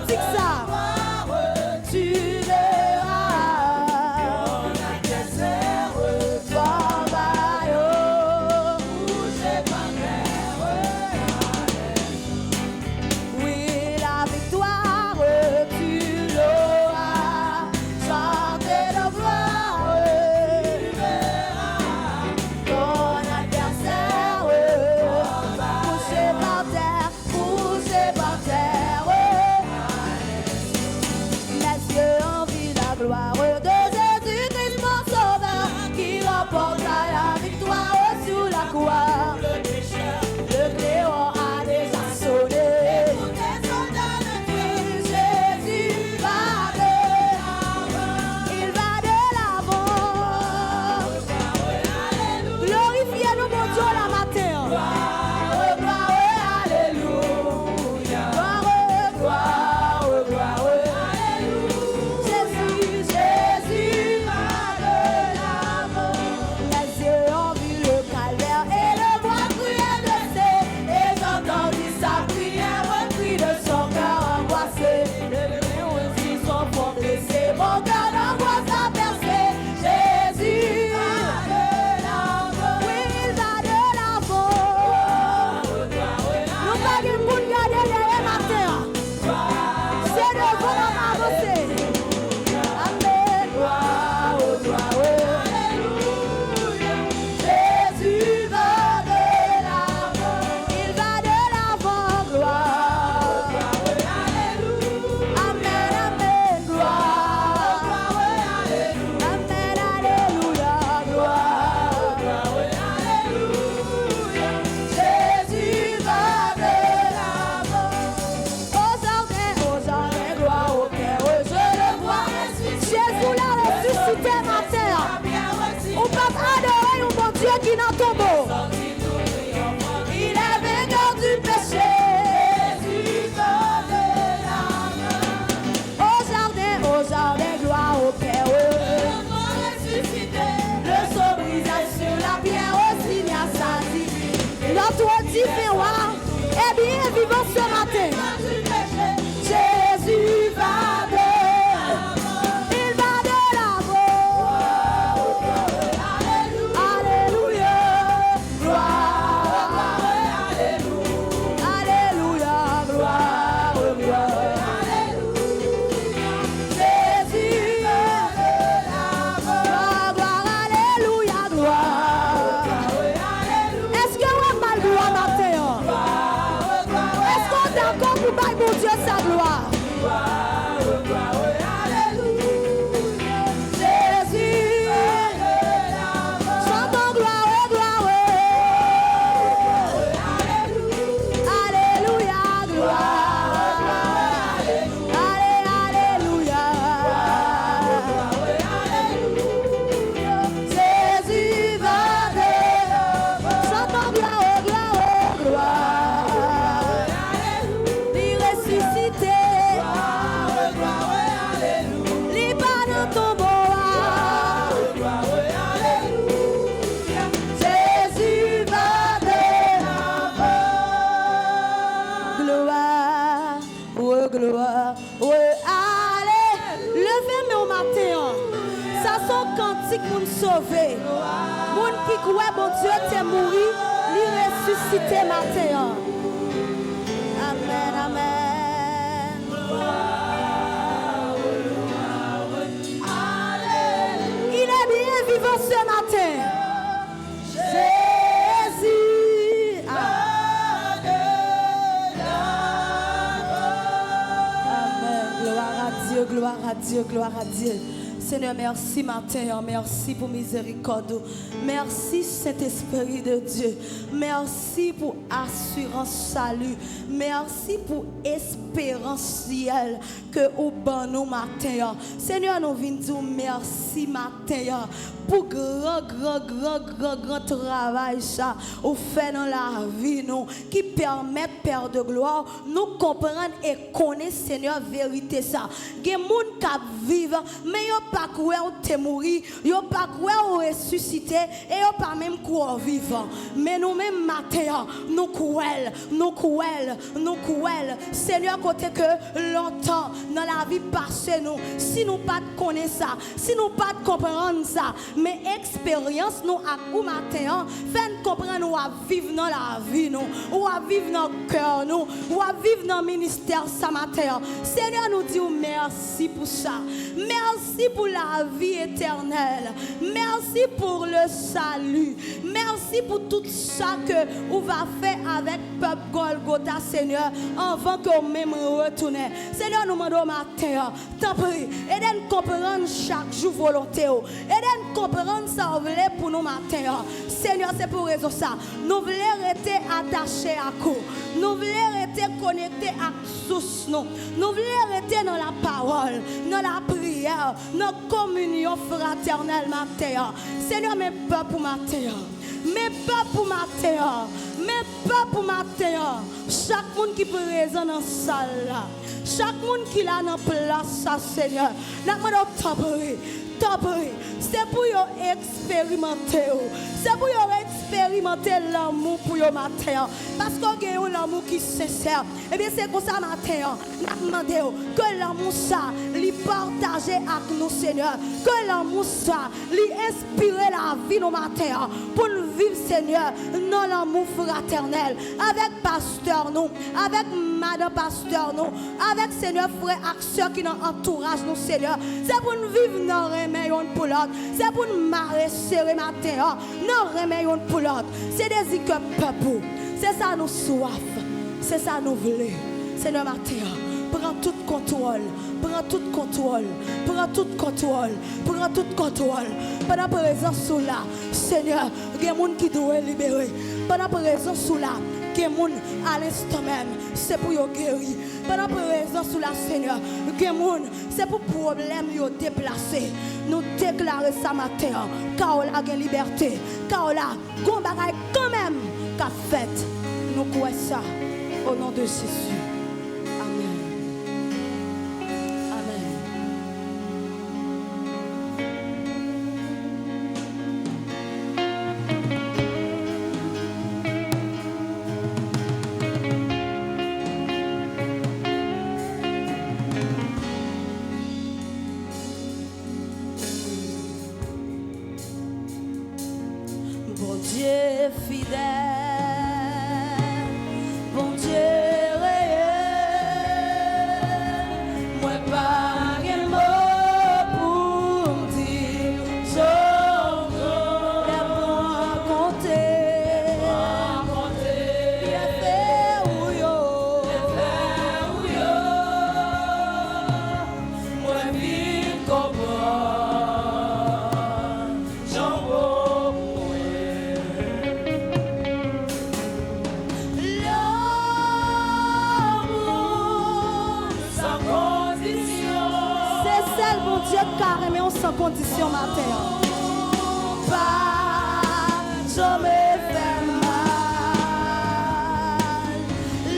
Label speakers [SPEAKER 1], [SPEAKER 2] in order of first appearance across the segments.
[SPEAKER 1] cantique ça. Tu
[SPEAKER 2] sauvé. Moun qui croit bon Dieu t'es mouru, lui ressuscité matin. Amen, amen. Il est bien vivant ce matin. Jésus. Amen. Gloire à Dieu, gloire à Dieu, gloire à Dieu. Seigneur, merci matin, merci pour miséricorde. Merci Saint-Esprit de Dieu. Merci pour assurance salut. Merci pour espérance ciel que au ban nous matin. Seigneur, nous venons dire merci matin pour grand travail ça ou fait dans la vie nous qui permet Père de gloire nous comprendre et connaître Seigneur vérité ça. Gen moun k'ap vivre mais yo pas croire ou t'es mouru, yo pas croire ou ressuscité et yo pas même croire vivant. Mais nous même matin, nous croyons, nous croyons, nous croyons. Seigneur, côté que longtemps dans la vie passée nous, si nous pas connaître ça, si nous pas comprendre ça, mais expérience nous à ou matin, fait comprendre nous à vivre dans la vie nous, ou à vivre dans le cœur nous, ou à vivre dans le ministère ça matin. Seigneur, nous dit merci pour ça. Merci pour la vie éternelle. Merci pour le salut. Merci pour tout ça que vous va faire avec peuple Golgotha, Seigneur, avant que vous même retournez. Seigneur, nous demandons matin, t'en prie, aidez-nous comprendre chaque jour volonté. Aidez-nous comprendre ça vous voulez pour nous matin. Seigneur, c'est pour raison ça. Nous voulons rester attachés à vous. Nous voulons rester connectés à source nous. Nous voulons rester dans la parole, dans la prière, dans la communion fraternelle matin. Seigneur, mes peuples pour matin. Mes peuples pour matin. Mes peuples pour matin. Chaque monde qui peut présent dans la salle là. Chaque monde qui est dans la place, ça, Seigneur. Nous demandons t'en prie. C'est pour expérimenter. C'est pour expérimenter l'amour pour eux matin. Parce qu'on a l'amour qui est sincère. Et bien c'est comme ça matin. Nous demandons que l'amour ça, lui partager avec nous, Seigneur. Que l'amour ça, lui inspirer la vie nos matin. Pour nous vivre, Seigneur, dans l'amour fraternel. Avec pasteur nous, avec madame pasteur nous, avec Seigneur frère acteurs qui nous entourage nous, Seigneur. C'est pour nous vivre dans le remède pour l'autre. C'est pour nous marrer serré matin. Non, remède pour l'autre. C'est des que peuple. C'est ça nous soif. C'est ça nous voulons. Seigneur matin, prends tout contrôle. Prends tout contrôle. Prends tout contrôle. Prends tout contrôle. Pendant la présence sous là, Seigneur, il y a des gens qui doivent libérer. Pendant la présence sous là, il y a des gens à l'instant même, c'est pour les guérir. Pendant la présence sous la, Seigneur, il y a des gens, c'est pour problème de déplacer. Nous déclarer ça matin, car on a une liberté, car on a un bagage quand même qu'a fait. Nous croyons ça au nom de Jésus. Amen. Amen. Bon Dieu fidèle, bon Dieu réel, moi pas un mot pour dire, son nom, raconter, il fait où yo, moi vite comprendre. Dieu carrément sans condition matin. Pas jamais faire mal.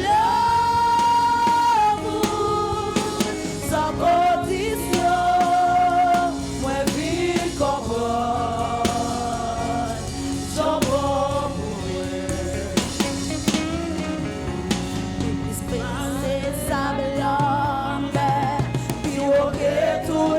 [SPEAKER 2] L'amour sans condition. Moi vite comprendre. Son bon c'est ça l'homme. Puis ok tout.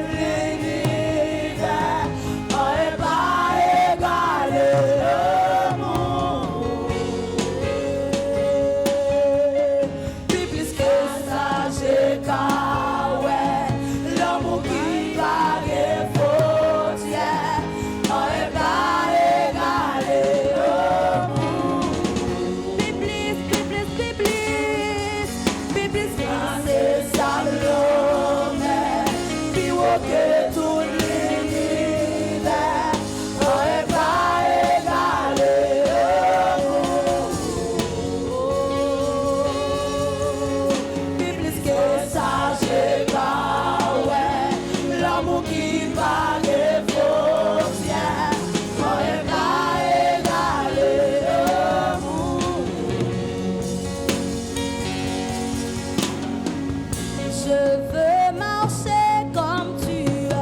[SPEAKER 2] Je veux marcher comme tu as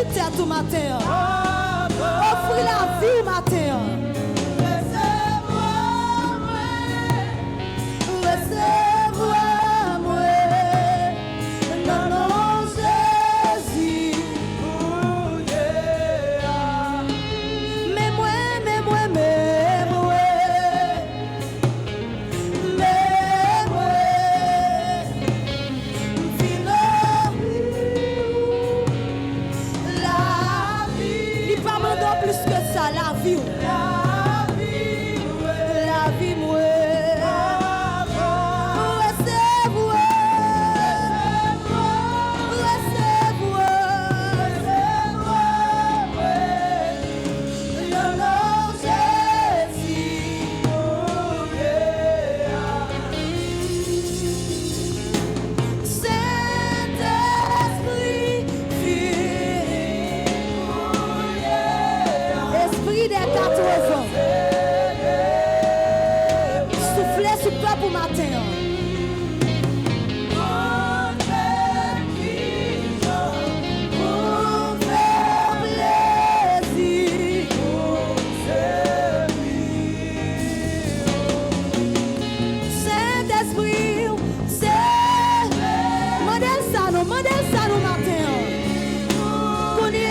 [SPEAKER 2] Offrir terre tout matin. Offrir la vie au matin. Recevez-moi, non, non, Jésus. Mais moi, il pas mandant plus que ça, la vie. La vie, moi. Esprit des 14 ans. Soufflez sur le peuple matin. Saint-Esprit, c'est modèle ça nous matin. Qu'on y est.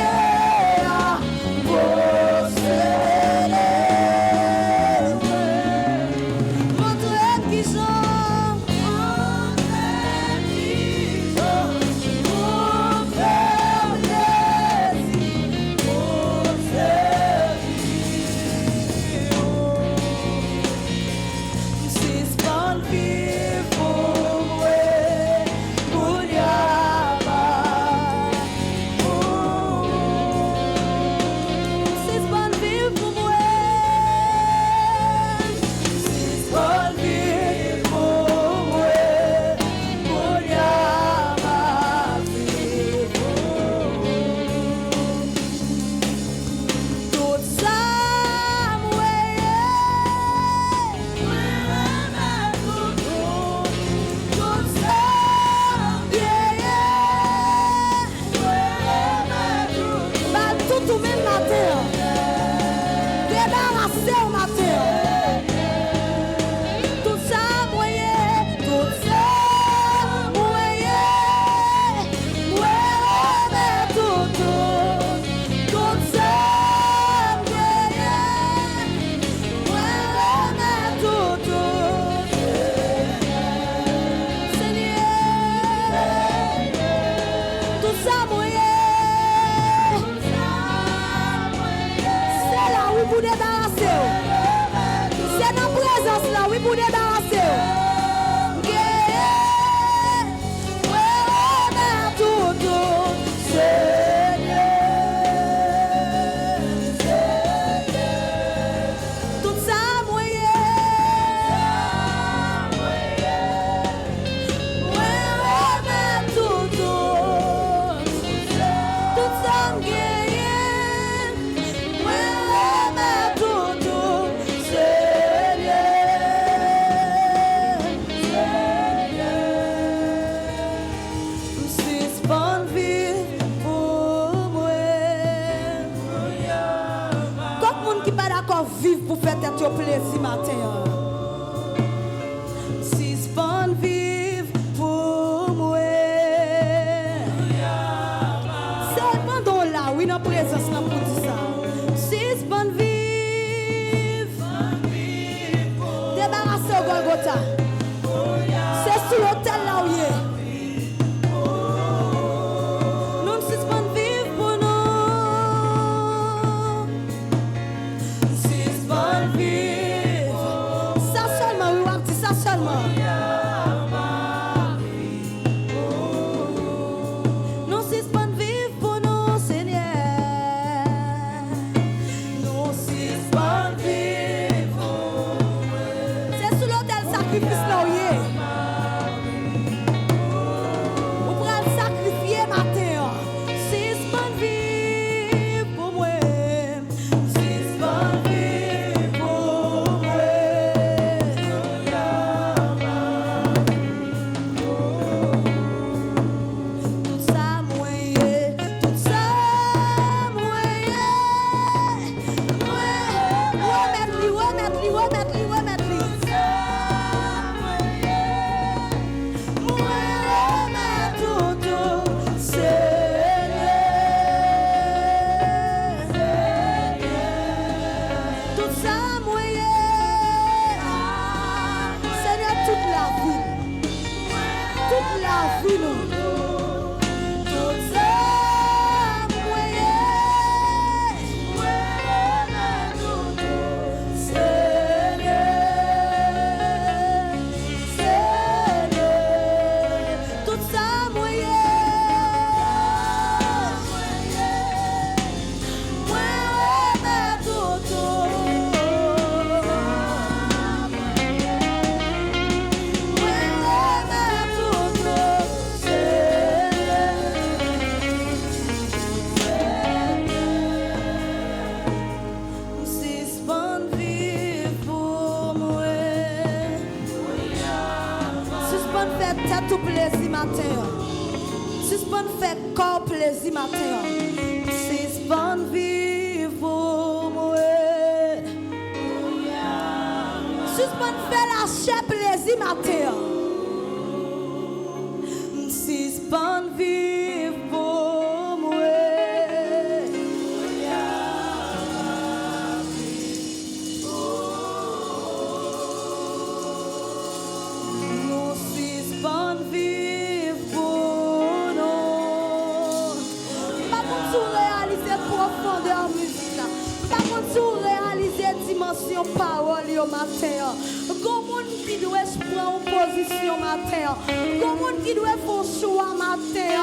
[SPEAKER 2] Pour débarrasser. C'est dans la présence là, oui, pour débarrasser. Tout ça, moyen. Tout ça, vivre pour faire tête au plaisir matin. Si c'est bon vivre pour moi. C'est bon dans là, oui, dans la présence là pour dire ça. Si c'est bon vivre. Débarrasser au Golgotha. C'est sur l'hôtel là où il est. tout plaisir matin. Suspend fait corps plaisir matin. Suspend vivre pour moi. Suspend fait la chair plaisir matin. Suspend vivre pour moi. Nous suspend vivre pour nous. Pas qu'on tout réaliser profondeur musique là. Pas qu'on tout réaliser dimension parole au matin. Comment qui doit prendre une position matin. Comment qui doit faire choix matin.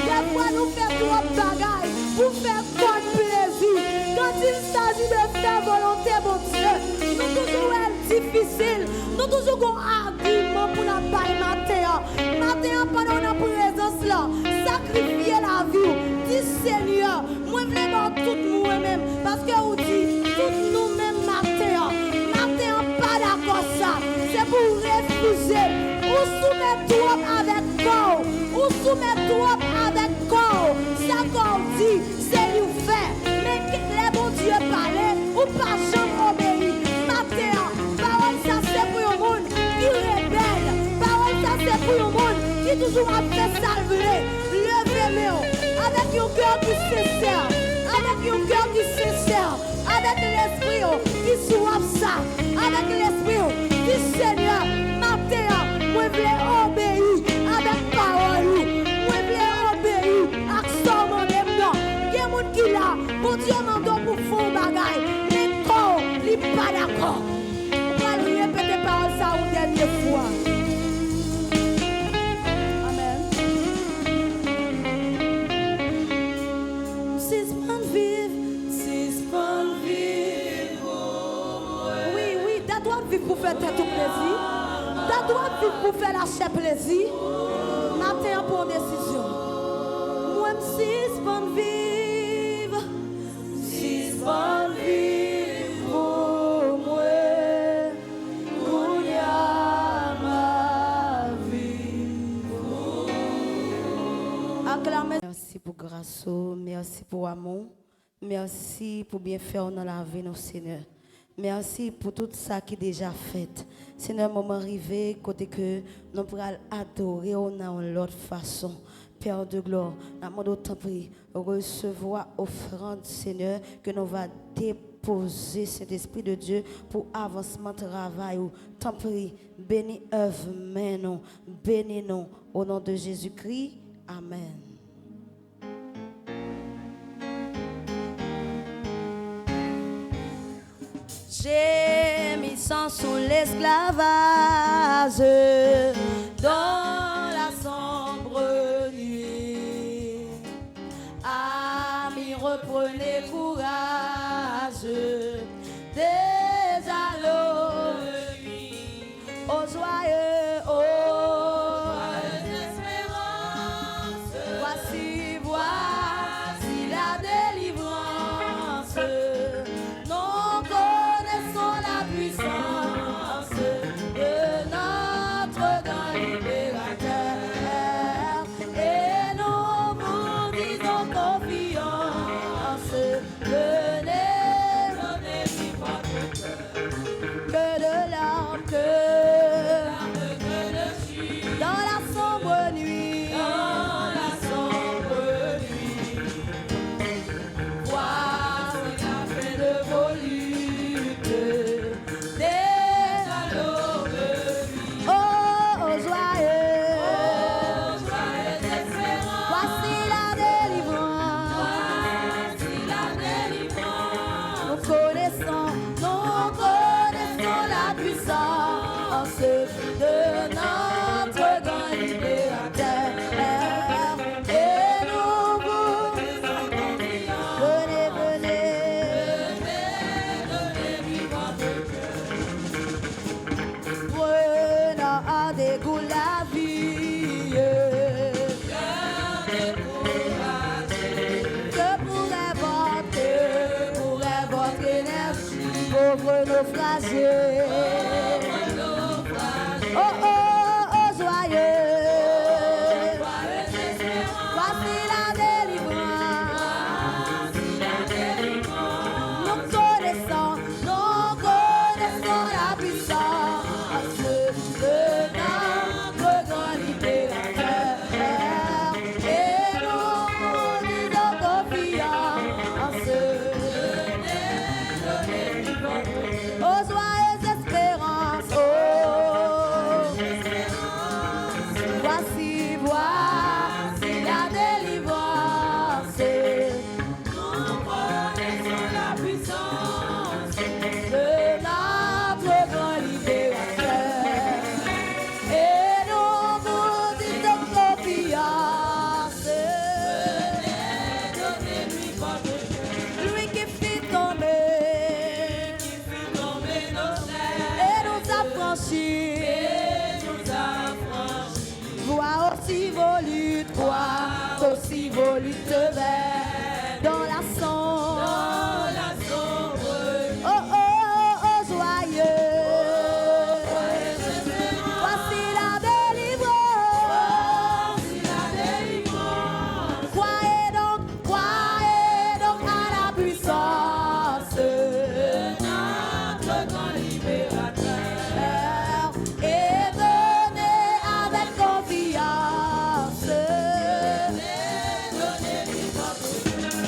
[SPEAKER 2] Des fois nous faisons trop de bagailles pour faire quoi de plaisir. Quand il s'agit de faire volonté, mon Dieu, nous toujours être difficile. Nous toujours avons un argument pour la baille matin. Matin, pendant la présence là, sacrifier la vie. Dis Seigneur, moi je veux voir tout nous-mêmes. Parce que vous dites, tout nous-mêmes matin. Matin, pas d'accord ça. C'est pour refuser. Ou soumettre trop avec corps. Ou soumettre trop avec corps. Ça qu'on dit, c'est lui fait. Mais les bons Dieu parlent, ou pas jamais obéir. Matin, parole ça c'est pour le monde qui rebelle. Parole ça c'est pour le monde qui toujours a fait salver. Levez-moi avec un cœur qui est sincère. Avec un cœur qui est sincère. Avec l'esprit qui soit ça. Avec l'esprit qui Seigneur. Matin, moi je veux obéir avec parole. Moi je veux obéir avec son nom même nom. Il y a des gens qui là, pour Dieu m'en pour faire bagaille. Mais corps, il n'est pas d'accord. On va lui répéter parole ça une dernière fois. Amen. Suspend vivre. Oui, t'as droit de vivre pour faire tête au plaisir. T'as droit de vivre pour faire la chair plaisir. Matin pour décision. Moi, suspend vivre. Suspend vivre pour moi. Pour ma vie. Acclamez. Merci pour grâce, merci pour amour, merci pour bien faire dans la vie, nos Seigneur. Merci pour tout ça qui est déjà fait. Seigneur, moment arrivé, côté que nous pourrons adorer dans l'autre façon. Père de gloire, nous demandons tant pis, recevoir offrande, Seigneur, que nous va déposer cet esprit de Dieu pour avancement travail. Tant pis, bénis œuvre, nous, bénis-nous au nom de Jésus-Christ. Amen. J'ai mis sang sous l'esclavage dans la sombre nuit. Amis, reprenez courage dès alors au joyeux, espérance. Voici la délivrance. Nous connaissons la puissance de notre grand libérateur. Et nous vous disons confiance. Venez, donnez-lui votre cœur. Que de larmes, dans la sombre nuit. Dans la sombre nuit. Voici la fin de vos luttes. Déjà l'aube. Oh, joyeux. Espérance. Voici la délivrance. Nous connaissons la puissance de notre grand libérateur. Et nous vous venez, donnez-lui votre cœur. Prenant à dégoût la vie. Que pourrait votre énergie, pauvre naufragé. Oh, oh, oh, joyeux. aussi voulu te croire, aussi voulu te vers dans la sombre. Oh, oh, oh, oh, joyeux. Voici la délivrance. Croyez donc à la puissance de notre grand libérateur et venez avec confiance.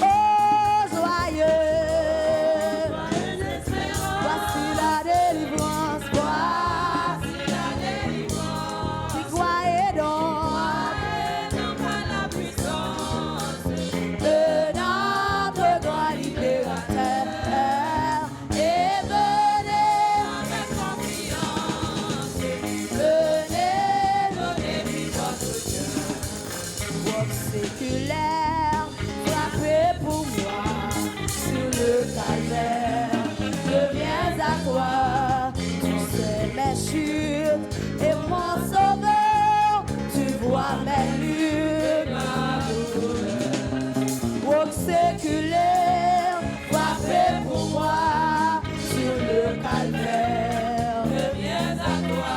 [SPEAKER 2] Oh, joyeux. Voici la délivrance. Voici la délivrance. Qui croyez donc à la puissance de notre grand libérateur et venez avec confiance. Venez donner votre cœur. Work séculaire, frappez pour moi sur le calvaire. Je viens à toi, tu sais mes chutes et mon sauveur, tu vois mes luttes, ma douleur. Work séculaire, frappez pour moi sur le calvaire. Je viens à toi,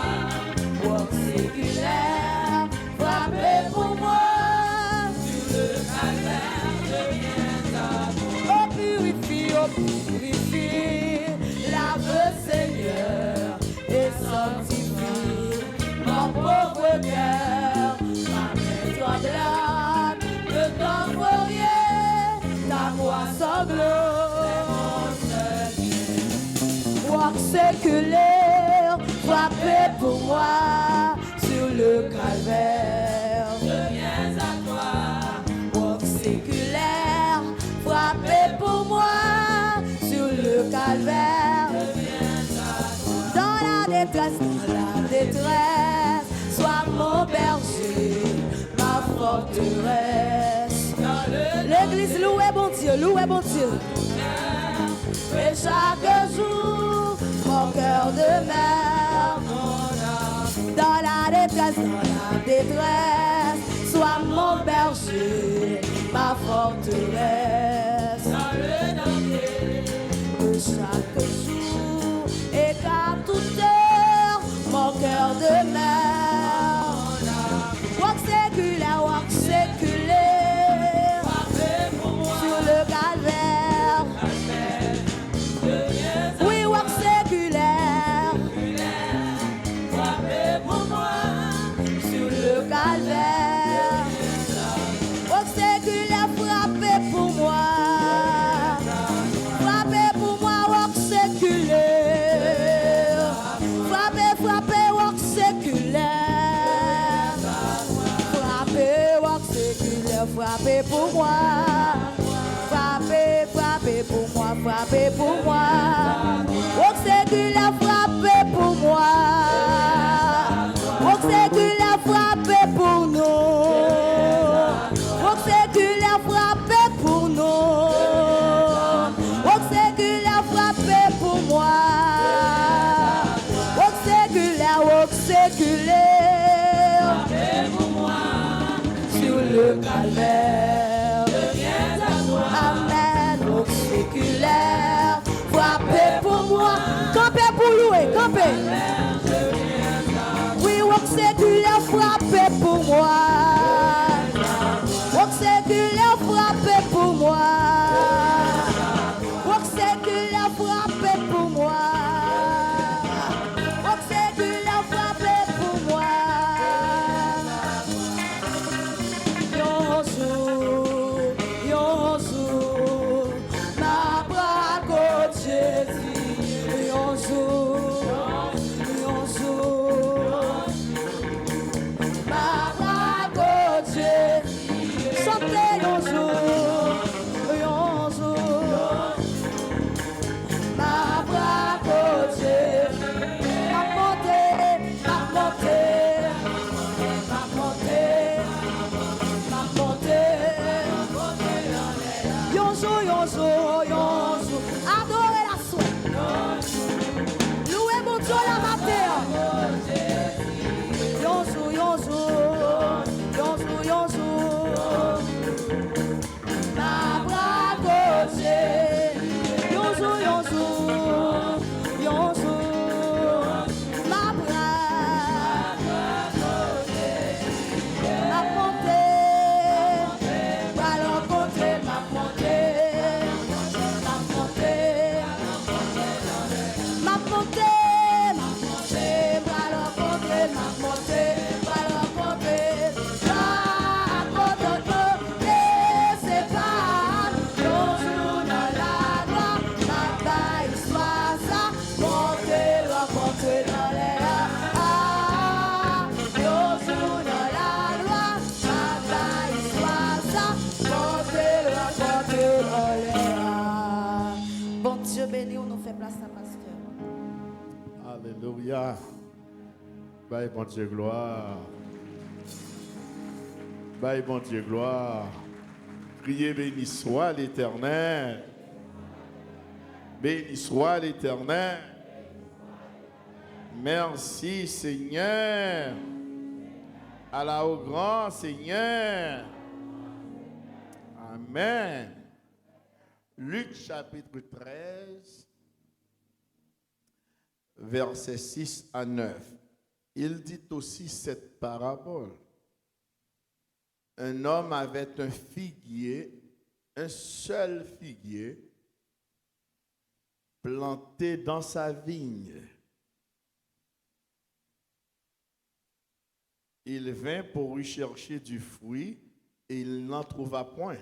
[SPEAKER 2] work séculaire, frappez pour moi. Oh purifie, lave Seigneur et sanctifie mon pauvre cœur. Ma main tremblante de t'envoyer ta voix sanglante. Work séculaire, frappez pour moi sur le calvaire. Je viens à toi. Work séculaire, frappez pour moi sur le calvaire. Je viens à toi. Dans la détresse, sois mon berger, ma forteresse. L'église louez bon Dieu, louez bon Dieu. Et chaque jour, mon cœur demeure. Dans la détresse, sois mon berger, ma forteresse. Que chaque jour et qu'à toute heure, mon cœur demeure. Walk séculaire, sur le calvaire. Oui, walk séculaire, sur le calvaire. Walk séculaire, frappez pour moi. Frappez pour moi, walk séculaire. Frappez, frappez, walk séculaire. Frappez, walk séculaire, frappez pour moi. Frappez, frappez pour moi, frappez pour moi. Walk séculaire, frappez pour moi. Walk séculaire, frappez pour nous. Walk séculaire, frappez pour nous. Walk séculaire, frappez pour moi. Walk séculaire, frappez pour moi. Sur le calvaire. Amen, walk séculaire, frappez pour moi. Campez pour louer, campez. Oui, walk séculaire, frappez pour moi. Walk séculaire, frappez pour moi. Walk séculaire, frappez pour moi. Walk séculaire, frappez pour moi. Yon jour, ma braque Jésus. Yon jour, ma braque Jésus. Chantez yon jour, ma braque Jésus. Ma montée. Yon jour, adorez la soie. Louez mon Dieu la matin. Yon jour, bénir, nous fait place à pasteur.
[SPEAKER 1] Alléluia. Bye, bon Dieu, gloire. Bye, bon Dieu, gloire. Priez, béni soit l'Éternel. Béni soit l'Éternel. Merci, Seigneur. Allah au grand Seigneur. Amen. Luc chapitre 13, versets 6 à 9. Il dit aussi cette parabole. Un homme avait un figuier, un seul figuier, planté dans sa vigne. Il vint pour y chercher du fruit et il n'en trouva point.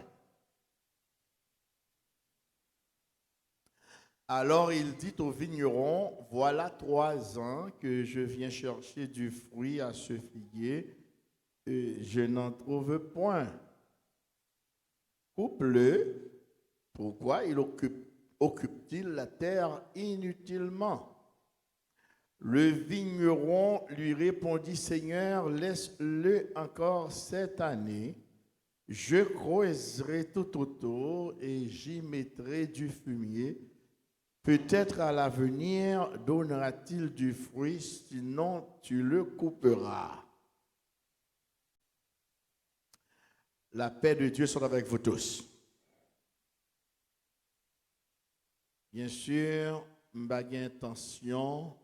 [SPEAKER 1] Alors il dit au vigneron, voilà 3 ans que je viens chercher du fruit à ce figuier et je n'en trouve point. Coupe-le, pourquoi il occupe-t-il la terre inutilement? Le vigneron lui répondit, Seigneur, laisse-le encore cette année. Je creuserai tout autour et j'y mettrai du fumier. Peut-être à l'avenir donnera-t-il du fruit, sinon tu le couperas. La paix de Dieu soit avec vous tous. Bien sûr, je n'ai pas intention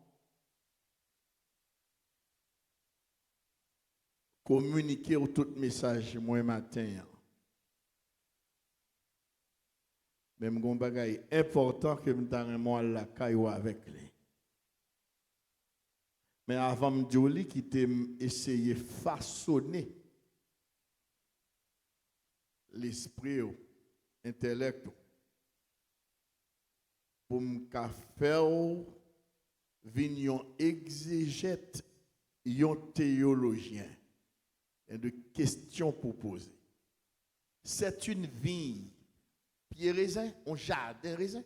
[SPEAKER 1] communiquer tout message moi matin. Même un bagage important que je la caillou avec lui. Mais avant de dire qui t'a essayé de façonner l'esprit, l'intellect, pour me faire venir exégète, un théologien, et de questions pour poser. C'est une vigne. Pied raisin, un jardin raisin.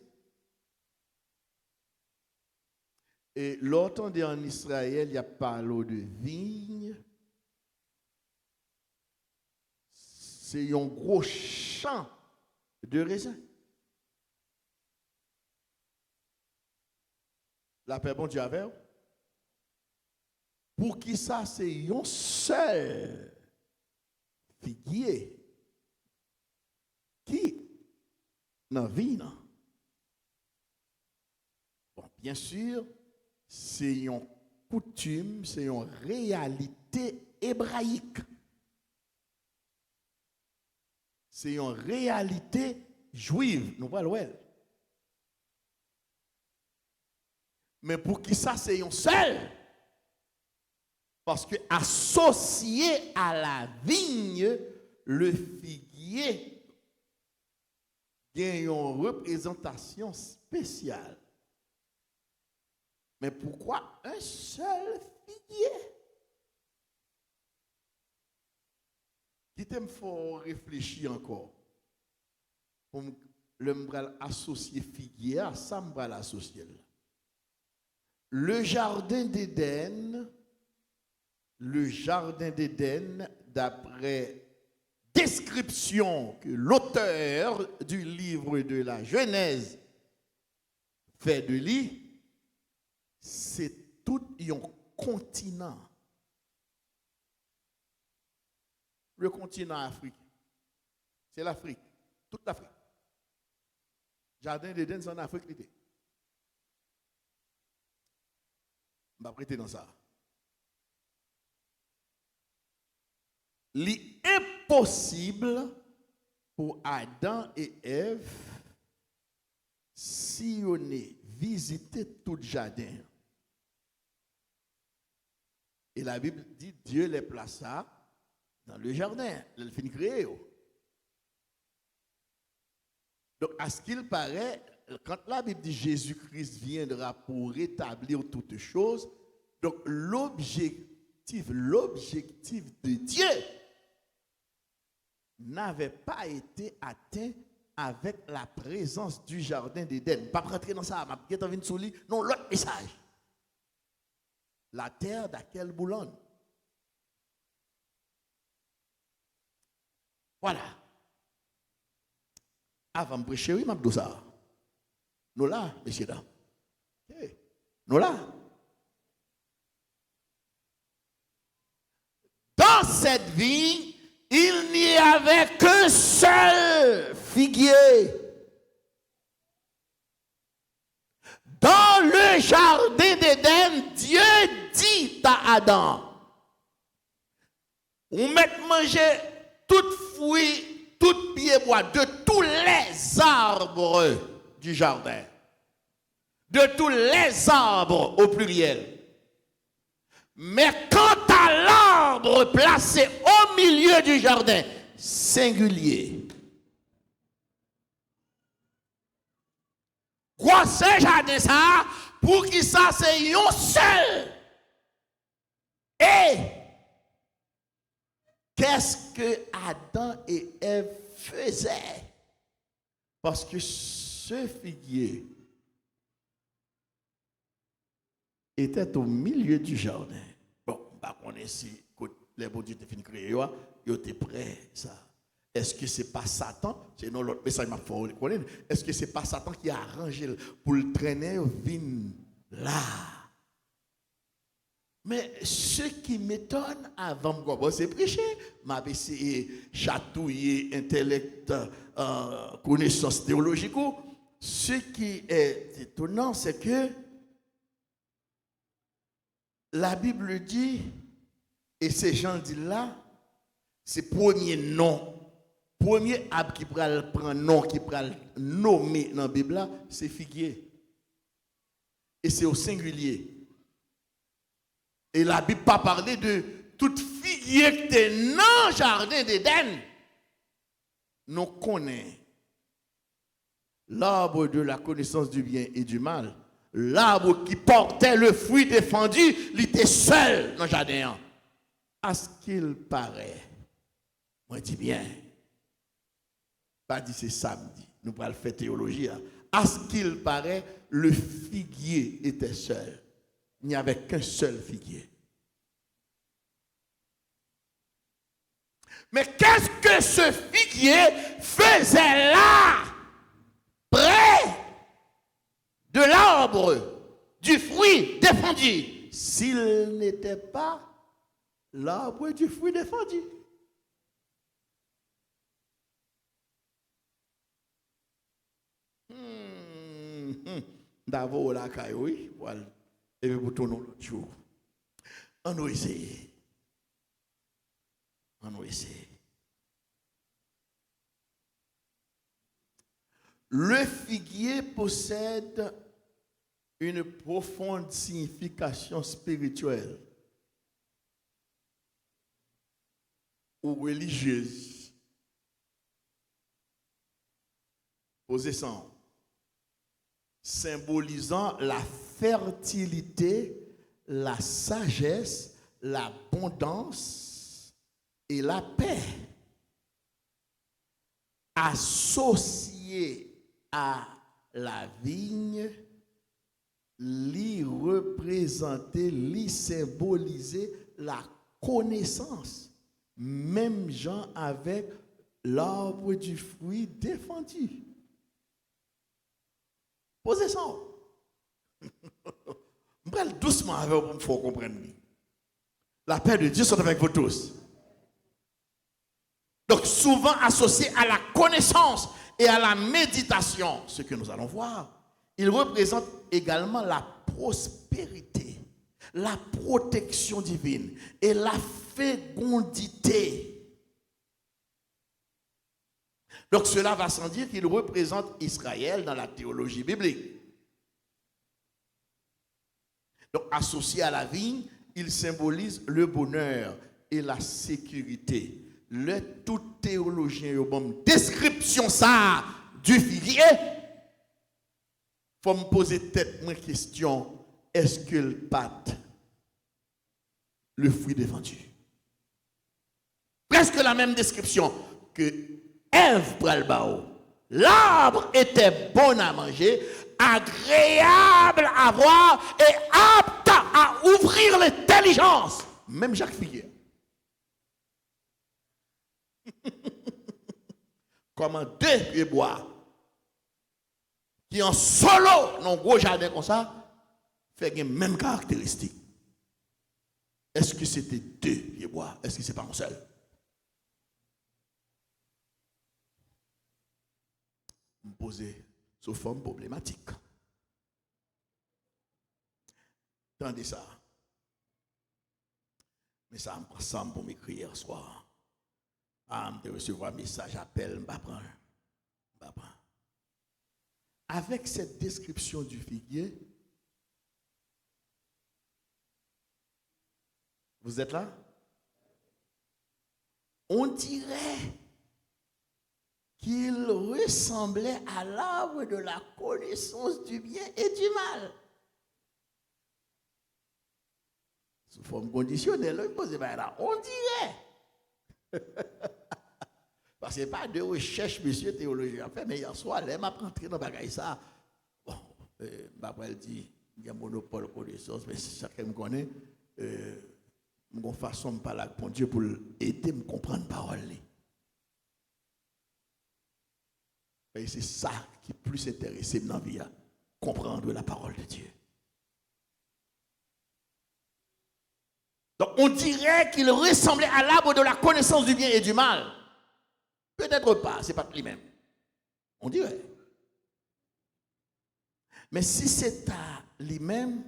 [SPEAKER 1] Et l'autre en Israël, il y a parlé de vigne. C'est un gros champ de raisin. La paix, bon Dieu, avec vous. Pour qui ça, c'est un seul figuier qui dans la vie, non? Bon, bien sûr, c'est une coutume, c'est une réalité hébraïque. C'est une réalité juive, nous voyons l'ouel. Mais pour qui ça, c'est un seul? Parce que associé à la vigne, le figuier il y a une représentation spéciale. Mais pourquoi un seul figuier? Qui t'aime faut réfléchir encore. Pour le associer figuier à ça, me l'associer. Le jardin d'Éden, d'après description que l'auteur du livre de la Genèse fait de lui, c'est tout un continent. Le continent africain. C'est l'Afrique. Toute l'Afrique. Jardin d'Éden, c'est en Afrique. Je vais prêter dans ça. L'impossible pour Adam et Ève sillonner, visiter tout le jardin. Et la Bible dit Dieu les plaça dans le jardin. Il finit créer. Donc, à ce qu'il paraît, quand la Bible dit Jésus-Christ viendra pour rétablir toutes choses, donc l'objectif de Dieu n'avait pas été atteint avec la présence du jardin d'Éden. Pas rentrer dans ça, je vais venir sous lui. Non, l'autre message. La terre d'Aquel boulonne. Voilà. Avant de prêcher, oui, je ça. Nous là, messieurs, dames. Okay. Nous là. Dans cette vie, il n'y avait qu'un seul figuier. Dans le jardin d'Éden, Dieu dit à Adam, on met manger tout fruit, tout pied bois de tous les arbres du jardin. De tous les arbres au pluriel. Mais quant à l'arbre placé au milieu du jardin, singulier. Quoi ce jardin ça, pour qui ça c'est un seul. Et qu'est-ce que Adam et Ève faisaient? Parce que ce figuier était au milieu du jardin. Bon, on est ici, les beaux dieux étaient finis de créer, ils étaient prêts, ça. Est-ce que ce n'est pas Satan? C'est non l'autre message m'a fait connaître. Est-ce que ce n'est pas Satan qui a arrangé pour le traîner au vin là? Mais ce qui m'étonne avant de commencer à prêcher, m'a essayé chatouiller intellect, connaissance théologique. Ce qui est étonnant, c'est que la Bible dit, et ces gens disent là, c'est premier nom. Premier arbre qui prend nom, qui prend nommer dans la Bible là, c'est figuier. Et c'est au singulier. Et la Bible pas parler de toute figuier qui était dans le jardin d'Éden. Nous connaissons l'arbre de la connaissance du bien et du mal. L'arbre qui portait le fruit défendu, il était seul dans le jardin. À ce qu'il paraît, moi dis bien, pas dit c'est samedi, nous pourrons faire théologie. À ce qu'il paraît, le figuier était seul. Il n'y avait qu'un seul figuier. Mais qu'est-ce que ce figuier faisait là, près de l'arbre du fruit défendu, s'il n'était pas l'arbre du fruit défendu? D'abord, la caille, oui, voilà. Et puis, pour tourner l'autre jour. On va essayer. On va essayer. Le figuier possède une profonde signification spirituelle ou religieuse. Possessant, symbolisant la fertilité, la sagesse, l'abondance et la paix. Associé à la vigne, l'y représenter, l'y symboliser la connaissance. Même gens avec l'arbre du fruit défendu. Posez ça. Je vais doucement avec vous pour me faire comprendre. La paix de Dieu soit avec vous tous. Donc souvent associé à la connaissance et à la méditation, ce que nous allons voir, il représente également la prospérité, la protection divine et la fécondité. Donc cela va sans dire qu'il représente Israël dans la théologie biblique. Donc associé à la vigne, il symbolise le bonheur et la sécurité. Le tout théologien au bon description ça du figuier. Faut me poser tête moi question, est-ce que le pâte le fruit défendu? Presque la même description que Ève pral bao. L'arbre était bon à manger, agréable à voir et apte à ouvrir l'intelligence. Même Jacques Figuier. Comme un deux pieds bois qui en solo dans un gros jardin comme ça fait les mêmes caractéristiques. Est-ce que c'était deux pieds bois? Est-ce que c'est pas un seul? Me poser sous forme problématique. Tendez ça. Mais ça me prend ça pour m'écrire hier soir. Je recevoir un message, appel, je ne vais pas prendre. Avec cette description du figuier, vous êtes là? On dirait qu'il ressemblait à l'arbre de la connaissance du bien et du mal. Sous forme conditionnelle, on dirait. Parce que ce n'est pas de recherche, monsieur théologien, fait, mais hier soir, elle m'a rentré dans le bagage ça. Bon, elle dit, il y a un monopole de connaissance, mais chacun me connaît. Mon façon de parler avec mon Dieu pour aider à me comprendre la parole. Et c'est ça qui est plus intéressant dans la vie, comprendre la parole de Dieu. Donc on dirait qu'il ressemblait à l'arbre de la connaissance du bien et du mal. Peut-être pas, ce n'est pas lui-même. On dirait. Mais si c'est à lui-même,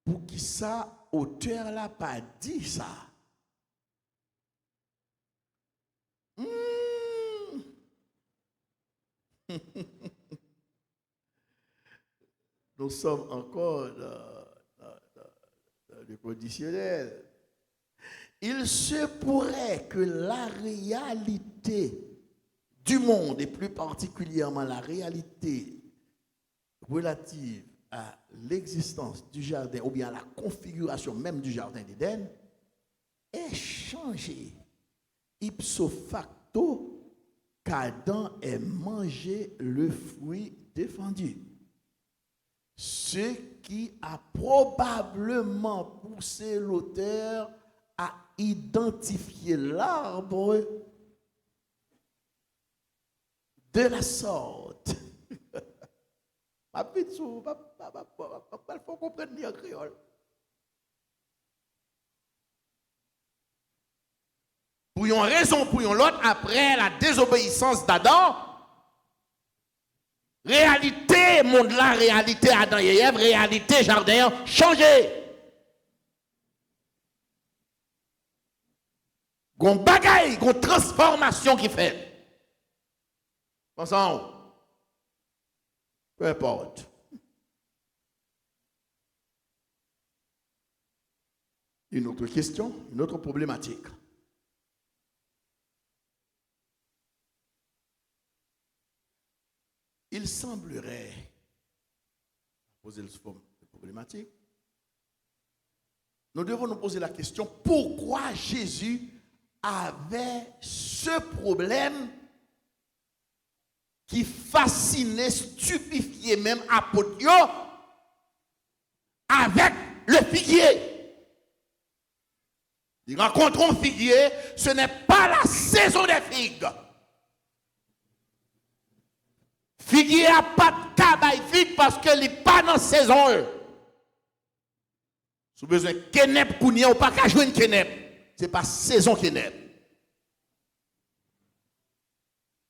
[SPEAKER 1] pour qui ça, auteur là pas dit ça. Nous sommes encore dans le conditionnel. Il se pourrait que la réalité du monde, et plus particulièrement la réalité relative à l'existence du jardin, ou bien à la configuration même du jardin d'Éden, ait changé ipso facto qu'Adam ait mangé le fruit défendu. Ce qui a probablement poussé l'auteur à identifier l'arbre de la sorte. Il faut comprendre le créole. Pour une raison, pour une autre, après la désobéissance d'Adam, réalité, monde là, réalité Adam et Ève, réalité jardin, changé. Gon bagaille, gon transformation qui fait. Pensons, peu importe. Une autre question, une autre problématique. Il semblerait, poser le forme problématique, nous devons nous poser la question, pourquoi Jésus avait ce problème qui fascinait, stupifiait même apôtre avec le figuier. Il rencontre un figuier, ce n'est pas la saison des figues. Figuier n'a pas de cabaye figue parce qu'il n'est pas dans la saison. Si vous avez besoin de kenep, ou pas qu'à jouer une kenep. Ce n'est pas saison kenep.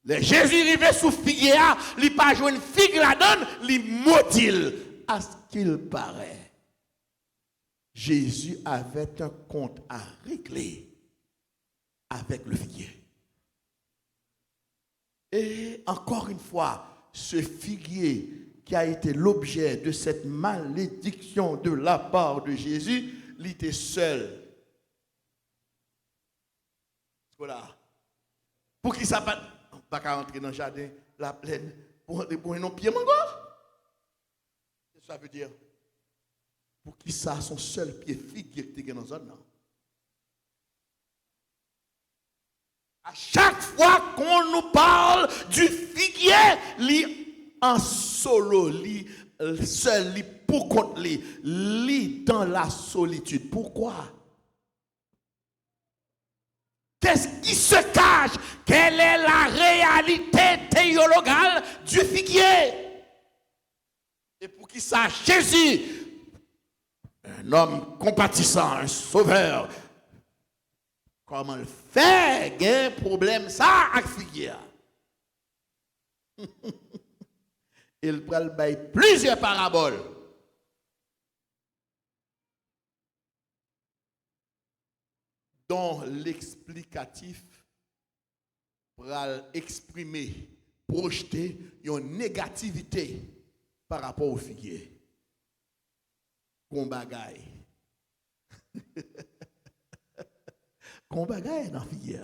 [SPEAKER 1] Le Jésus arrivé sous figuier, il n'a pas joué une figue la donne, il maudit. À ce qu'il paraît, Jésus avait un compte à régler avec le figuier. Et encore une fois, ce figuier qui a été l'objet de cette malédiction de la part de Jésus, il était seul. Voilà. Pour qui ça pas rentrer dans le jardin, la plaine, pour un pied mango? Qu'est-ce que ça veut dire? Pour qui ça, son seul pied figuier qui était dans la zone? À chaque fois qu'on nous parle du figuier, li en solo, li seul, li pour compte, li dans la solitude. Pourquoi? Qu'est-ce qui se cache? Quelle est la réalité théologale du figuier? Et pour qui ça, Jésus, un homme compatissant, un sauveur, comment le fait? Il y a un problème ça avec figuier. Il prend plusieurs paraboles. Dont l'explicatif pour exprimer, projeter une négativité par rapport au figuier. Qu'on bagaille. Qu'on bagaille dans le figuier.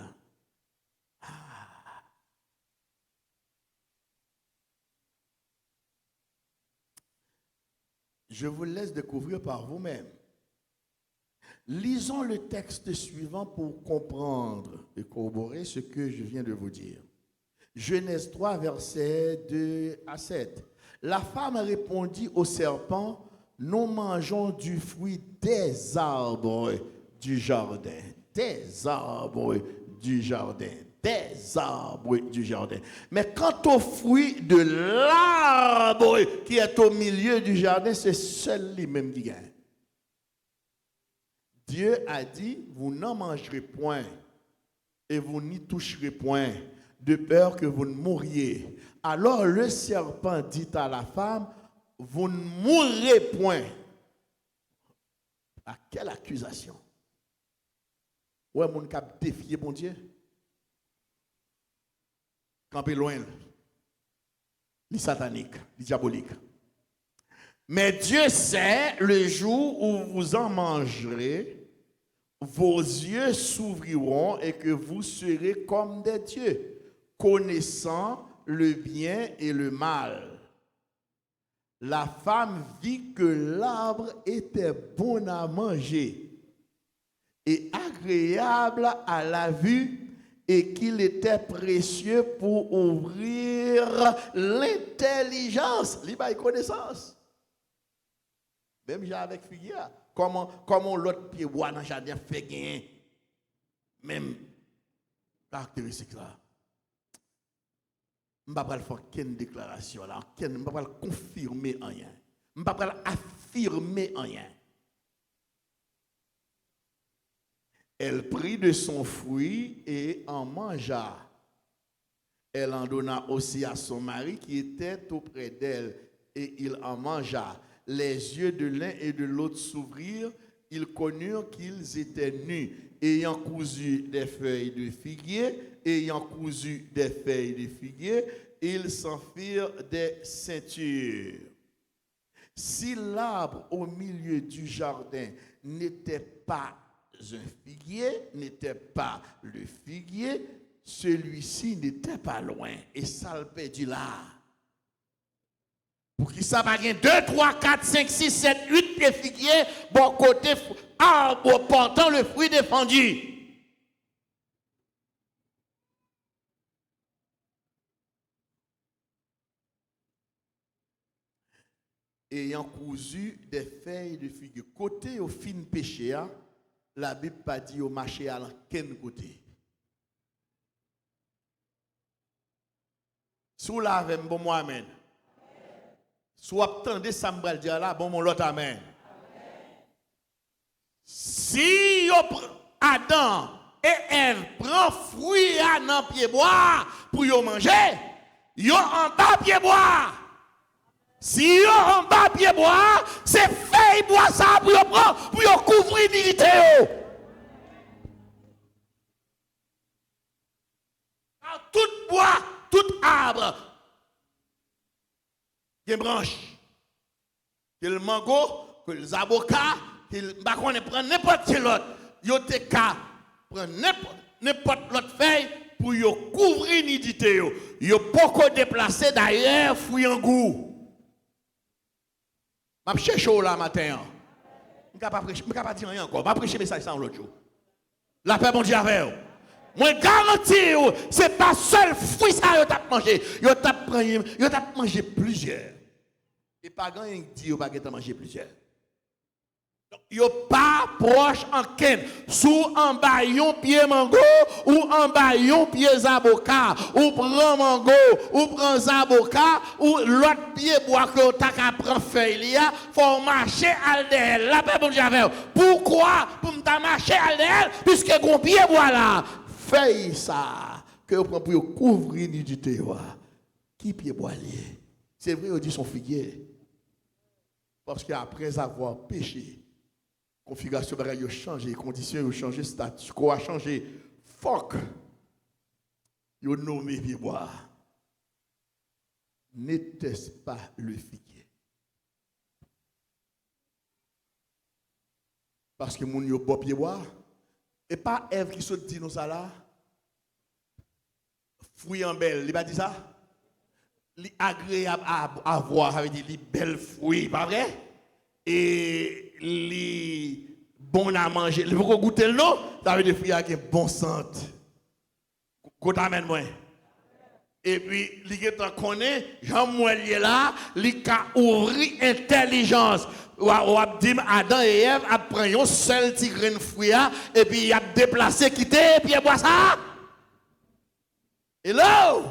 [SPEAKER 1] Je vous laisse découvrir par vous-même. Lisons le texte suivant pour comprendre et corroborer ce que je viens de vous dire. Genèse 3, versets 2 à 7. La femme répondit au serpent, nous mangeons du fruit des arbres du jardin. Des arbres du jardin. Des arbres du jardin. Mais quant au fruit de l'arbre qui est au milieu du jardin, c'est seul lui-même qui gagne. Dieu a dit, vous n'en mangerez point et vous n'y toucherez point, de peur que vous ne mouriez. Alors le serpent dit à la femme, vous ne mourrez point. À quelle accusation? Ouais, mon cap défier mon Dieu. Campé loin, les sataniques, les diaboliques. Mais Dieu sait le jour où vous en mangerez, vos yeux s'ouvriront et que vous serez comme des dieux, connaissant le bien et le mal. La femme vit que l'arbre était bon à manger et agréable à la vue et qu'il était précieux pour ouvrir l'intelligence, la connaissance. Même j'ai avec figuier, comment l'autre pied bois dans le jardin fait gagner même caractéristique là. Je ne vais pas faire aucune déclaration là, je ne vais pas confirmer rien. Je ne vais pas affirmer rien. Elle prit de son fruit et en mangea. Elle en donna aussi à son mari qui était auprès d'elle et il en mangea. Les yeux de l'un et de l'autre s'ouvrirent, ils connurent qu'ils étaient nus, ayant cousu des feuilles de figuier, ils s'en firent des ceintures. Si l'arbre au milieu du jardin n'était pas un figuier, n'était pas le figuier, celui-ci n'était pas loin, et ça le perdit là. Pour qui ça va gagner 2, 3, 4, 5, 6, 7, 8 pieds figuiers, bon côté arbre portant le fruit défendu. Ayant cousu des feuilles de figuier. Côté au fin péché, la Bible pas dit au marché à quel côté. Sous la avec bon moi amen. Soit attendez ça me dire là bon mon l'autre amen. Si Adam et Ève prend fruit à dans pied bois pour yo manger, yo en bas pied bois. Si yo en bas pied bois, c'est feuille bois ça pour yo prendre pour yo couvrir dignité yo. Tout bois, tout arbre, il y a une branche, il y a le mango, il y a les avocats, il y a prendre n'importe quel autre, il y a des cas, prendre n'importe l'autre feuille pour yo couvrir nidité yo. Yo poko déplacer d'ailleurs fouille en goût. Je suis chaud là matin. Je ne peux pas dire rien encore. Je vais prêcher message ça l'autre jour. La paix, bon Dieu, avec vous. Moi garantis, c'est pas seul fruit ça yo t'a mangé, yo t'a mangé plusieurs. Et pas grand dit yo pas manger plusieurs. Yo pas proche en ken sous en bas yon pied mango ou en bas yon pied zaboka ou prend mango ou prend zaboka ou l'autre pied bois que ta ka prend feuille là faut marcher al derrière la paix bon Dieu. Pourquoi pour m'ta marcher al derrière puisque gon pied bois là feuille ça que prend pour couvrir nudité qui pied bois lié c'est vrai on dit son figuier parce qu'après avoir péché configuration a changé, conditions ont changé, statut quo a changé. Fuck. Yo nommé pied bois. N'était-ce pas le figuier? Parce que moun yo bo pied bois et pas Ève qui se dit nous ça là. Fruit en belle, il pas dit ça? Li agréable à voir, ça veut dire li belle fruit, pas vrai? Et les bon à manger. Vous pouvez goûter le nom, ça veut dire fruits qui bon santé. Côté amène moi. Et puis, li getan connaît, Jean Moelier là, li ka ouvri intelligence. Ou a dit Adam et Ève apprennent un seul petit grain de fruit et puis il a déplacé quitter et puis il boit ça. Hello.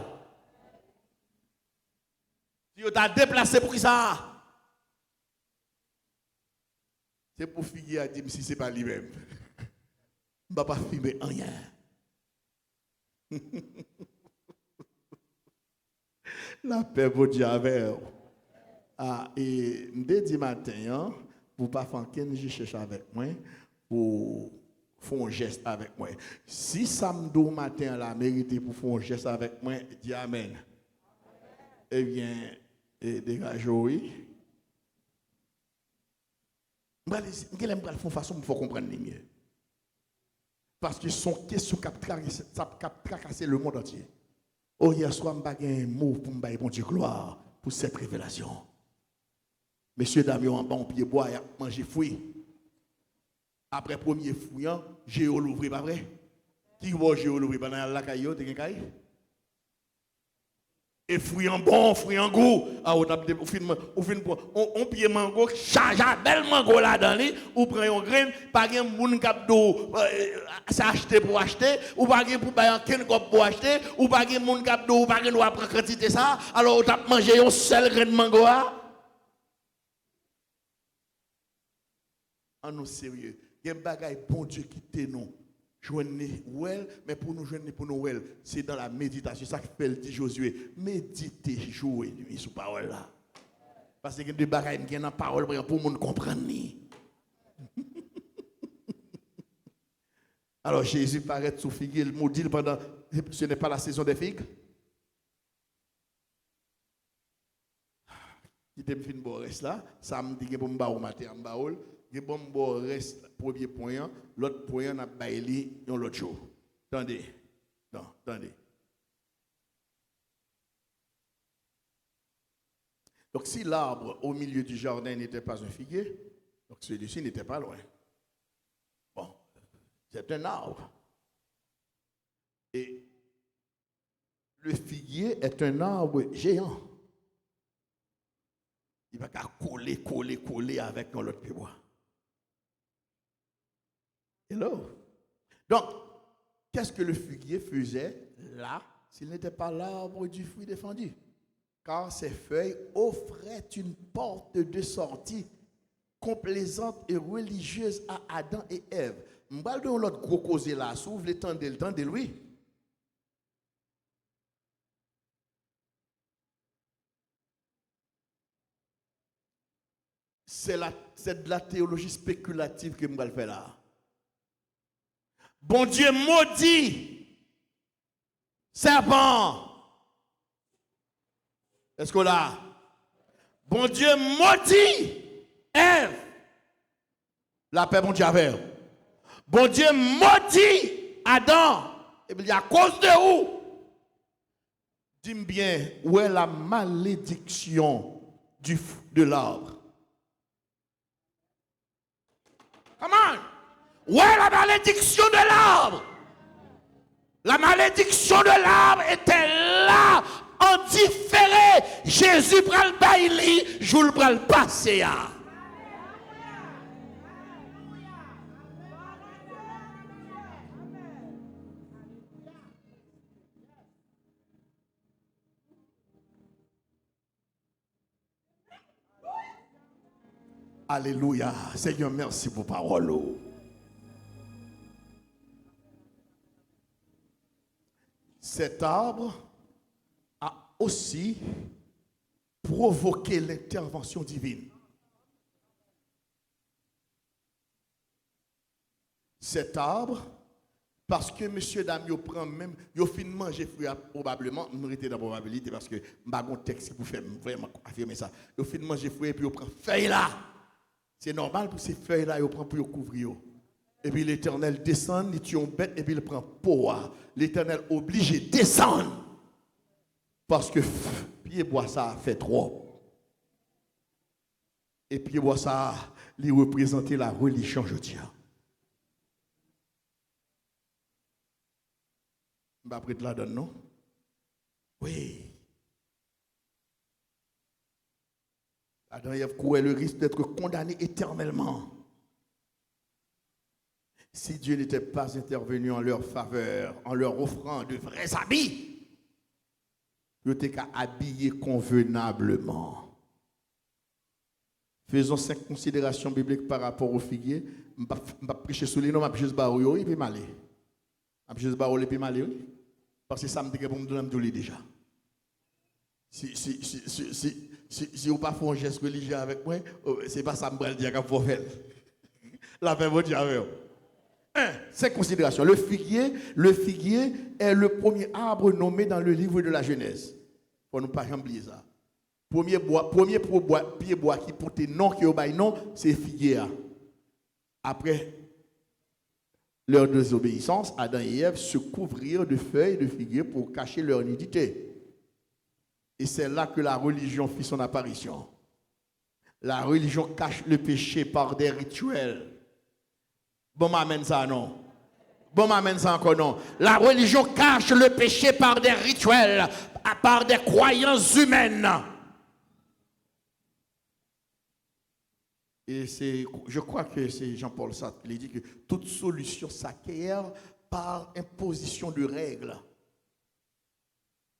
[SPEAKER 1] Tu as déplacé pour qui ça? C'est pour figuer à dire si ce n'est pas lui-même. Je ne vais pas filmer rien. La paix, vous Dieu, avec vous. Ah, et dès dit matin, pour ne pas faire qu'un cherche avec moi, pour faire un geste avec moi. Si samedi matin, la mérité pour faire un geste avec moi, dis Amen. Eh bien, dégagez, oui. Je vais faire une façon pour comprendre mieux. Parce que son question qui a tracassé le monde entier. Oh, hier soir, je vais un mot pour me bon Dieu gloire pour cette révélation. Messieurs, dames, en bon pied bois, il a mangé fruit. Après premier fruit, j'ai l'ouvert, pas vrai? Qui va j'ai l'ouvert pendant la caillou, t'es caillou? Et fruit en bon, fruit en goût. Ah, on pied mango, charge bel mango là-dedans, ou prend un grain, pas un moun kap do s'acheter pour acheter, ou pas un pour bailler ken kop pour acheter, ou pas un moun kap do, ou pas un doit prendre quantité ça, alors on t'a mangé un seul grain de mango là. En nous sérieux, il y a un bagay bon Dieu qui te nous. Joindre well, mais pour nous joindre pour nous well, c'est dans la méditation. Ça fait le dit Josué, méditez jour et nuit sur parole là. Parce qu'il y a des bagages qui sont dans la parole pour nous comprendre. Alors Jésus paraît sous figue, il maudit pendant, ce n'est pas la saison des figues. Il te fin bon reste là, samedi que pour me baou matin en baoul. Il bon reste premier point, l'autre point n'a pas éli dans l'autre jour. Attendez. Non, attendez. Donc si l'arbre au milieu du jardin n'était pas un figuier, donc celui-ci n'était pas loin. Bon, c'est un arbre. Et le figuier est un arbre géant. Il va coller avec l'autre pied bois. Hello. Donc, qu'est-ce que le figuier faisait là s'il n'était pas l'arbre du fruit défendu? Car ses feuilles offraient une porte de sortie complaisante et religieuse à Adam et Ève. M'bal de l'autre gros causé là, s'ouvre le temps de lui. C'est de la théologie spéculative que m'bal fait là. Bon Dieu maudit serpent. Est-ce qu'on l'a? Bon Dieu maudit Ève. La paix, bon Dieu, avec. Bon Dieu maudit Adam. Et bien, à cause de où? Dis-moi bien, où est la malédiction de l'arbre? Come on! Où est la malédiction de l'arbre? La malédiction de l'arbre était là, en différé. Jésus prend le bail, je le prends le passé. Alléluia. Seigneur, merci pour parole. Cet arbre a aussi provoqué l'intervention divine. Cet arbre, parce que monsieur dame, il prend même, il fin manger fruit probablement, nous était dans la probabilité parce que je n'ai pas un texte pour faire vraiment affirmer ça. Il fin manger fruit et puis il prend feuille là. C'est normal pour ces feuilles-là, il prend pour couvrir. Et puis l'Éternel descend, il tue une bête et puis il prend poids. L'Éternel obligé de descendre. Parce que pied bois ça fait trop. Et pied bois ça, il représente la religion, je dis. Je ne vais pas prêter la donne, non? Oui. Adam et Ève couraient le risque d'être condamnés éternellement. Si Dieu n'était pas intervenu en leur faveur, en leur offrant de vrais habits, ils étaient qu'à habiller convenablement. Faisons 5 considérations bibliques par rapport au figuier. Je ne vais pas prêcher sur les noms, je vais juste barrer et puis m'aller. Je vais juste barrer et puis m'aller. Parce que ça me dit que pour me donner déjà. Si vous ne pas fait un geste religieux avec moi, ce n'est pas ça que je vais dire qu'il faut faire. La paix, vous dire avec vous. 5 considérations. Le figuier est le premier arbre nommé dans le livre de la Genèse. Il ne faut nous pas oublier ça. Premier pied bois qui porte nom, qui obéit non, c'est le figuier. Après leur désobéissance, Adam et Ève se couvrirent de feuilles de figuier pour cacher leur nudité. Et c'est là que la religion fit son apparition. La religion cache le péché par des rituels. Bon, m'amène ça, non? Bon, m'amène ça encore, non? La religion cache le péché par des rituels, par des croyances humaines. Et je crois que c'est Jean-Paul Sartre qui dit que toute solution s'acquiert par imposition de règles.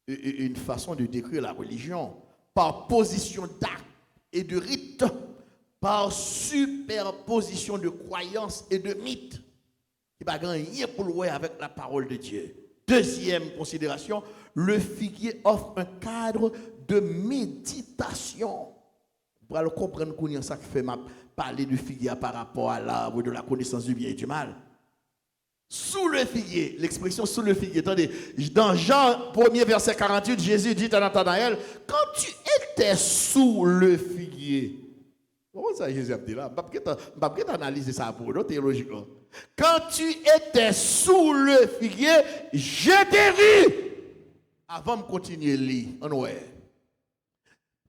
[SPEAKER 1] Une façon de décrire la religion, par position d'actes et de rites, par superposition de croyances et de mythes, qui va gagner pour le avec la parole de Dieu. Deuxième considération, le figuier offre un cadre de méditation. Pour le comprendre qu'on y a ça qui fait parler du figuier par rapport à l'arbre de la connaissance du bien et du mal. Sous le figuier, l'expression sous le figuier, attendez, dans Jean 1er verset 48, Jésus dit à Nathanaël, quand tu étais sous le figuier, comment ça Jésus a dit là? Je ne vais pas analyser ça pour nous, théologiquement. Quand tu étais sous le figuier, je t'ai vu. Avant de continuer, lis,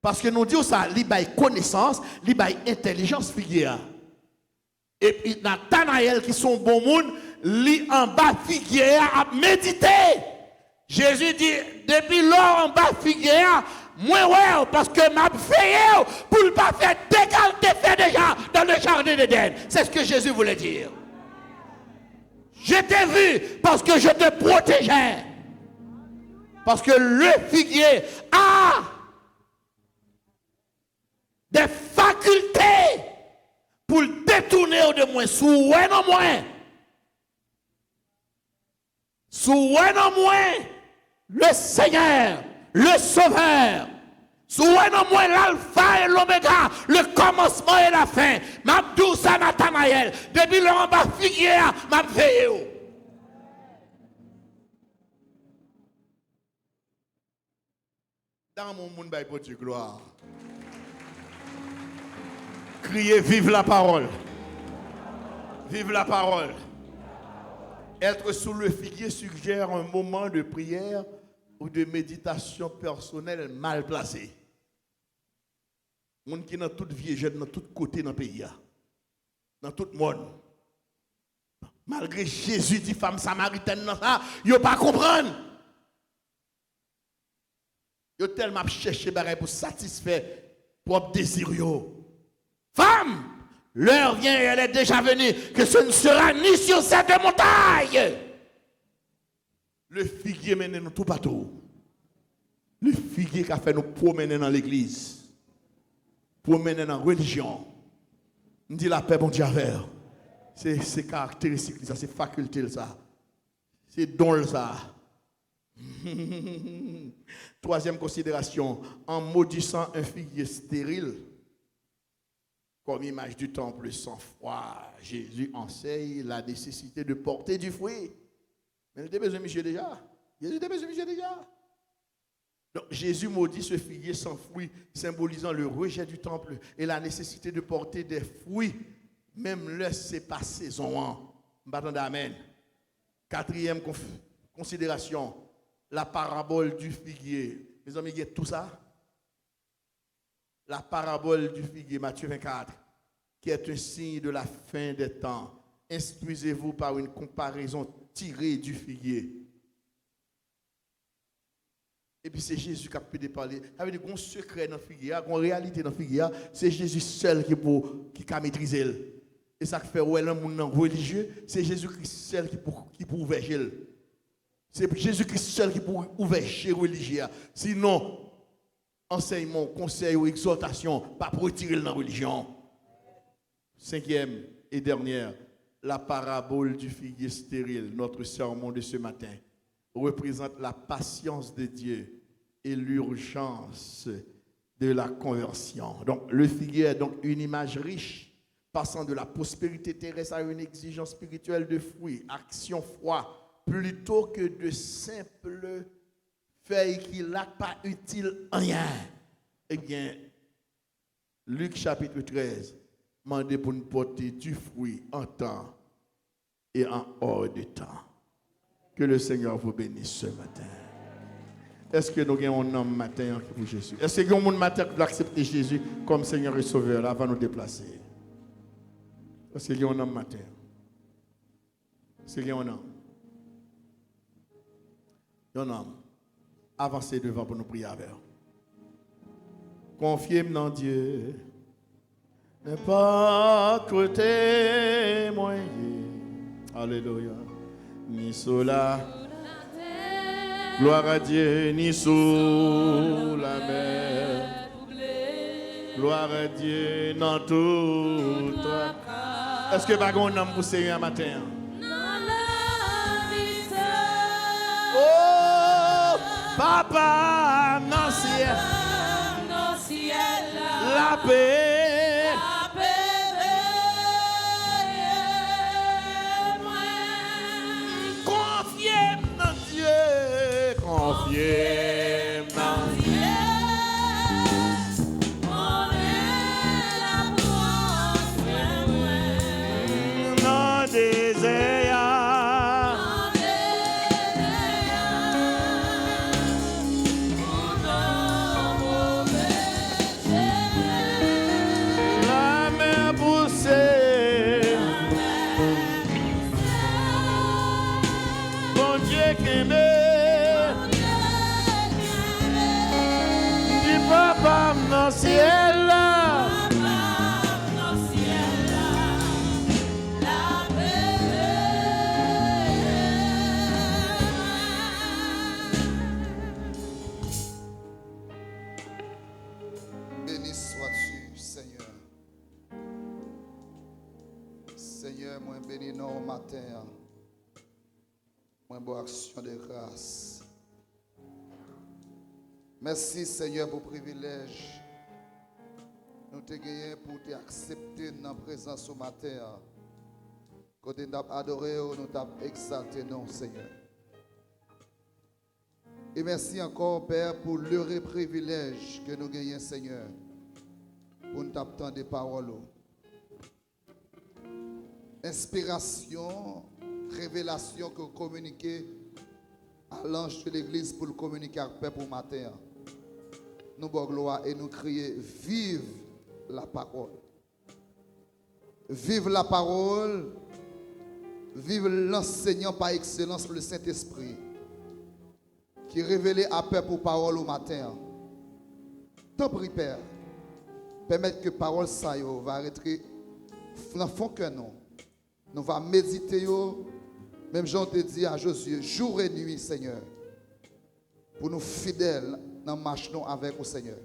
[SPEAKER 1] parce que nous disons ça, il y a connaissance, il y a intelligence figuier. Et puis Nathanaël qui sont bon monde, li en bas figuier à méditer. Jésus dit, depuis lors en bas figuier, moi ouais, parce que m'a fait pour ne pas faire dégager fait déjà dans le jardin d'Éden. C'est ce que Jésus voulait dire. Je t'ai vu parce que je te protégeais. Parce que le figuier a des facultés pour le détourner de moi, sous non moins. Sous non moins, le Seigneur, le Sauveur. Sous non moins l'alpha et l'oméga, le commencement et la fin. M'abdou sa Nathanaël, depuis le en bas figuier, m'a veillé. Dans mon monde, pour Dieu gloire. Criez, vive la parole. Vive la parole. Être sous le figuier suggère un moment de prière ou de méditation personnelle mal placé. Monde qui est dans toute vie jeune, dans tout côté dans le pays, dans tout le monde. Malgré Jésus dit femme samaritaine dans ça, yo pas comprendre. Yo tellement cherché bagaille pour satisfaire propre désir yo. Femme, l'heure vient et elle est déjà venue que ce ne sera ni sur cette montagne. Le figuier mène nous tout partout. Le figuier qui a fait nous promener dans l'église. Promener dans la religion. On dit la paix, bon Dieu, avec. C'est caractéristique, ça, c'est faculté, ça. C'est don, ça. Troisième considération, en maudissant un figuier stérile, comme image du temple sans froid, Jésus enseigne la nécessité de porter du fruit. Mais il était besoin de monsieur déjà. Jésus était besoin de monsieur déjà. Donc Jésus maudit ce figuier sans fruit, symbolisant le rejet du temple et la nécessité de porter des fruits, même le c'est pas saison. Amen. Quatrième considération, la parabole du figuier. Mes amis, tout ça. La parabole du figuier, Matthieu 24, qui est un signe de la fin des temps. Instruisez-vous par une comparaison tirée du figuier. Et puis c'est Jésus qui a pu parler. Ça veut dire qu'on secret dans le figuier, qu'on réalité dans le figuier, c'est Jésus seul qui a maîtrisé. Et ça fait ouais le monde religieux, c'est Jésus-Christ seul qui peut ouvrir. C'est Jésus-Christ seul qui peut ouvrir religieux. Sinon, enseignement, conseil ou exhortation, pas pour retirer dans la religion. Cinquième et dernière, la parabole du figuier stérile, notre sermon de ce matin, représente la patience de Dieu et l'urgence de la conversion. Donc, le figuier est donc une image riche, passant de la prospérité terrestre à une exigence spirituelle de fruits, action, foi, plutôt que de simples feuilles qui n'ont pas utile rien. Eh bien, Luc chapitre 13, demande pour nous porter du fruit en temps et en hors de temps. Que le Seigneur vous bénisse ce matin. Est-ce que nous avons un homme matin pour Jésus? Est-ce que nous avons un matin qui veut accepter Jésus comme Seigneur et Sauveur avant de nous déplacer? Est-ce qu'il y a un homme matin? Est-ce qu'il y a un homme? Il y a un homme. Avancez devant pour nous prier avec. Confiez-moi dans Dieu. Ne pas côté moi. Alléluia. Ni cela. Gloire à Dieu, ni sous la mer. Gloire à Dieu dans toute. Est-ce que vous avez un homme pour Seigneur matin? Oh, Papa, non ciel. La paix. Confiez dans Dieu. Confiez dans Dieu. Dans désert. Dans le ciel,
[SPEAKER 3] béni sois-tu, Seigneur. Seigneur, moi béni non au matin. Moi bonne action de grâce. Merci, Seigneur, pour le privilège. Nous te gagnons pour t'accepter dans la présence au matin. Quand nous t'avons adoré, nous t'avons exalté, non, Seigneur. Et merci encore, Père, pour l'heureux privilège que nous gagnons, Seigneur, pour nous t'attendre des paroles. Inspiration, révélation que vous communiquez à l'ange de l'église pour le communiquer avec Père pour le matin. Nous bonne gloire et nous crier vive la parole. Vive la parole Vive l'enseignant par excellence, le Saint-Esprit, qui révélait à paix pour parole au matin. T'en prie, Père, permettre que parole ça va rentrer dans le fond que nous va méditer, même Jean te dit à Josué, jour et nuit, Seigneur, pour nous fidèles dans marche avec au Seigneur.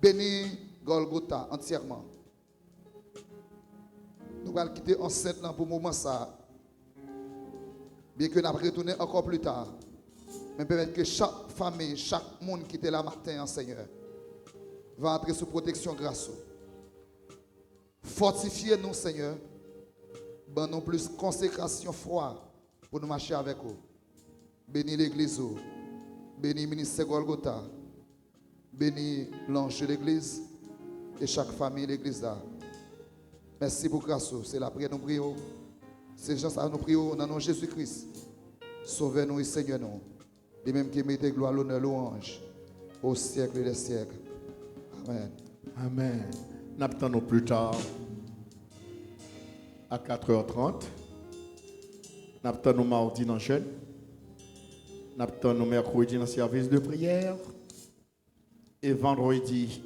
[SPEAKER 3] Bénis Golgotha entièrement. Nous allons quitter enceinte pour le moment ça. Bien que nous allons retourner encore plus tard. Mais peut-être que chaque famille, chaque monde qui était là matin, Seigneur, va entrer sous protection grâce. Fortifiez-nous, Seigneur. Donnons plus consécration foi pour nous marcher avec vous. Bénis l'église. Bénis le ministère Golgotha. Bénis l'ange de l'église et chaque famille de l'église là. Merci pour grâce. C'est la prière nous prions. C'est gens ça nous prions dans le nom de Jésus-Christ. Sauvez-nous et Seigneur-nous. De même qui mettez gloire, l'honneur, louange au siècle des siècles. Amen.
[SPEAKER 1] Amen. Nous attendons plus tard à 4h30. Nous attendons mardi dans le jeûne. Nous attendons mercredi dans le service de prière. Et vendredi,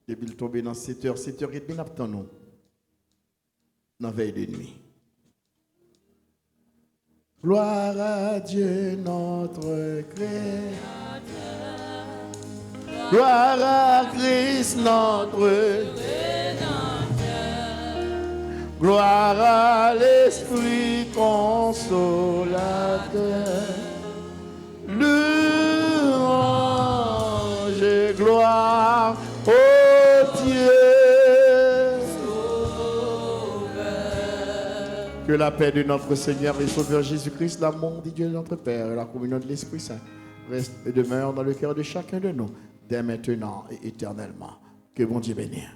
[SPEAKER 1] depuis le tomber dans 7h, 7h30, nous attendons dans la veille de nuit. Gloire à Dieu notre Créateur. Gloire à Christ notre Rédempteur. Gloire à l'Esprit consolateur. Louange et gloire au Dieu. Que la paix de notre Seigneur et Sauveur Jésus-Christ, l'amour de Dieu notre Père et la communion de l'Esprit Saint reste et demeure dans le cœur de chacun de nous, dès maintenant et éternellement. Que bon Dieu bénisse.